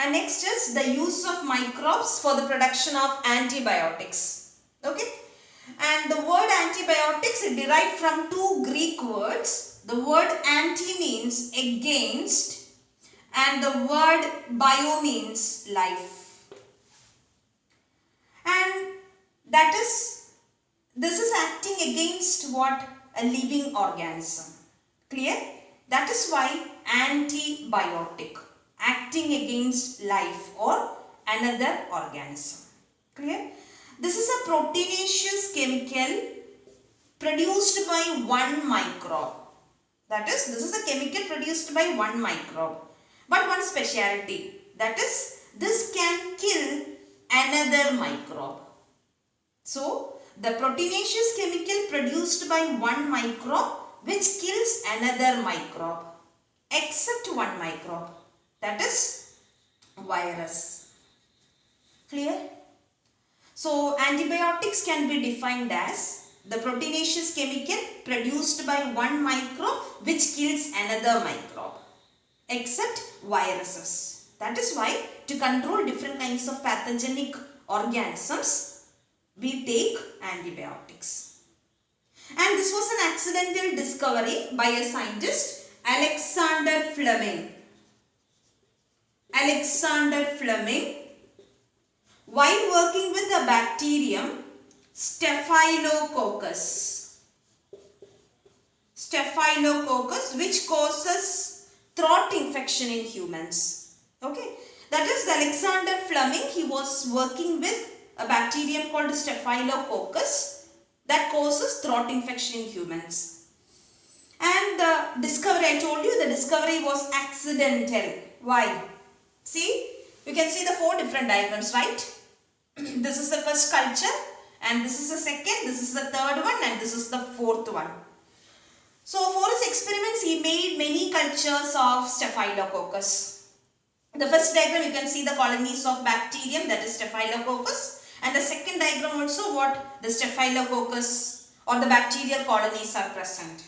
And next is the use of microbes for the production of antibiotics. Okay. And the word antibiotics is derived from two Greek words. The word anti means against and the word bio means life. And that is, this is acting against what? A living organism. Clear? That is why antibiotic, acting against life or another organism. Clear? This is a proteinaceous chemical produced by one microbe. That is, this is a chemical produced by one microbe. But one speciality, that is, this can kill another microbe. So, the proteinaceous chemical produced by one microbe which kills another microbe except one microbe, that is virus. Clear? So, antibiotics can be defined as the proteinaceous chemical produced by one microbe which kills another microbe except viruses. That is why to control different kinds of pathogenic organisms, we take antibiotics. And this was an accidental discovery by a scientist, Alexander Fleming. Alexander Fleming, while working with the bacterium Staphylococcus, which causes throat infection in humans. Okay, that is, the Alexander Fleming, he was working with a bacterium called Staphylococcus that causes throat infection in humans. And the discovery, I told you, the discovery was accidental. Why? See, you can see the four different diagrams, right? This is the first culture, and this is the second, this is the third one, and this is the fourth one. So for his experiments, he made many cultures of Staphylococcus. The first diagram, you can see the colonies of bacterium, that is Staphylococcus. And the second diagram also, what? The Staphylococcus or the bacterial colonies are present.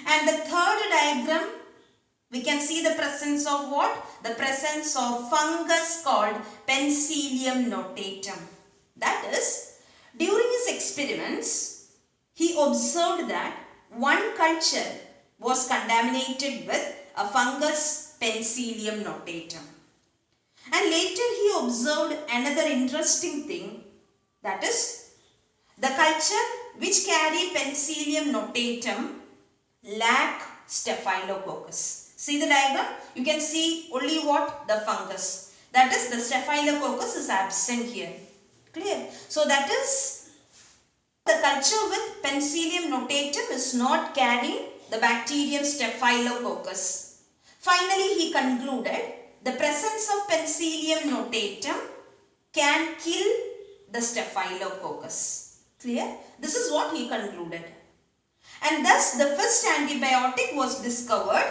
And the third diagram, we can see the presence of what? The presence of fungus called Penicillium notatum. That is, during his experiments, he observed that one culture was contaminated with a fungus Penicillium notatum. And later he observed another interesting thing, that is, the culture which carry Penicillium notatum lack Staphylococcus. See the diagram? You can see only what? The fungus. That is, the Staphylococcus is absent here. Clear? So that is, the culture with Penicillium notatum is not carrying the bacterium Staphylococcus. Finally, he concluded the presence of Penicillium notatum can kill the Staphylococcus. Clear? This is what he concluded. And thus the first antibiotic was discovered.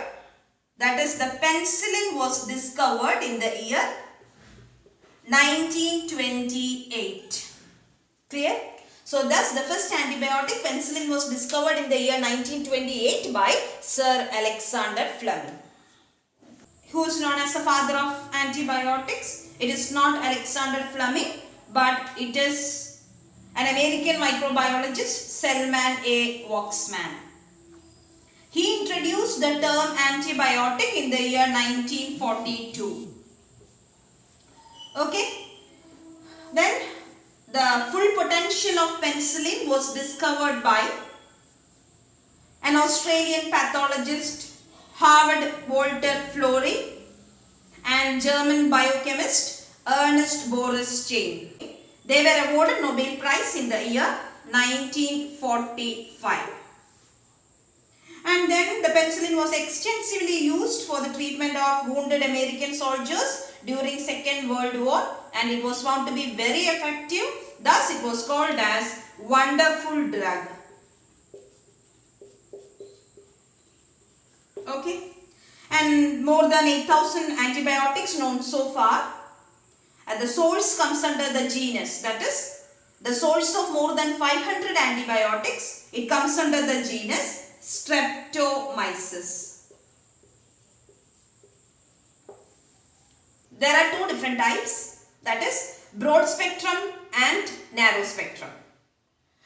That is, the penicillin was discovered in the year 1928. Clear? So thus the first antibiotic, penicillin, was discovered in the year 1928 by Sir Alexander Fleming. Who is known as the father of antibiotics? It is not Alexander Fleming, but it is an American microbiologist, Selman A. Waxman. He introduced the term antibiotic in the year 1942. Okay. Then the full potential of penicillin was discovered by an Australian pathologist, Howard Walter Florey, and German biochemist Ernest Boris Chain. They were awarded Nobel Prize in the year 1945. And then the penicillin was extensively used for the treatment of wounded American soldiers during Second World War, and it was found to be very effective. Thus it was called as wonderful drug. Okay. And more than 8,000 antibiotics known so far. And the source comes under the genus, that is, the source of more than 500 antibiotics, it comes under the genus Streptomyces. There are two different types, that is broad spectrum and narrow spectrum.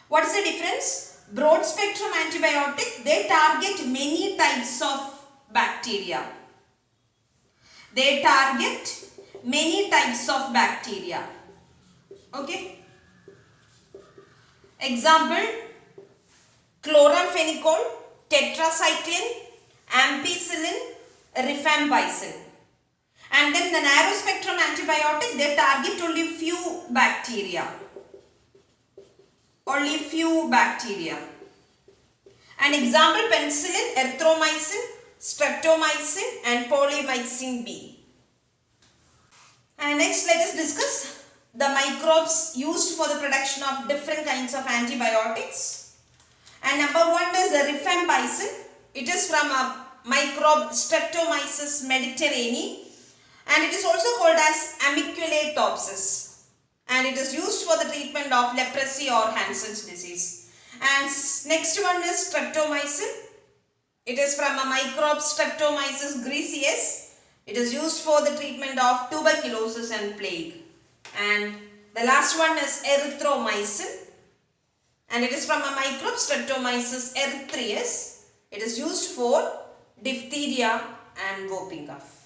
What is the difference? Broad spectrum antibiotic, they target many types of bacteria. They target many types of bacteria. Okay. Example, chloramphenicol, tetracycline, ampicillin, rifampicin. And then the narrow spectrum antibiotic, they target only few bacteria. Only few bacteria. An example, penicillin, erythromycin, streptomycin and polymyxin B. And next let us discuss the microbes used for the production of different kinds of antibiotics. And number one is the rifampicin. It is from a microbe Streptomyces mediterraneae and it is also called as Amiculateopsis, and it is used for the treatment of leprosy or Hansen's disease. And next one is streptomycin. It is from a microbe Streptomyces griseus. It is used for the treatment of tuberculosis and plague. And the last one is erythromycin, and it is from a microbe Streptomyces erythraeus. It is used for diphtheria and whooping cough.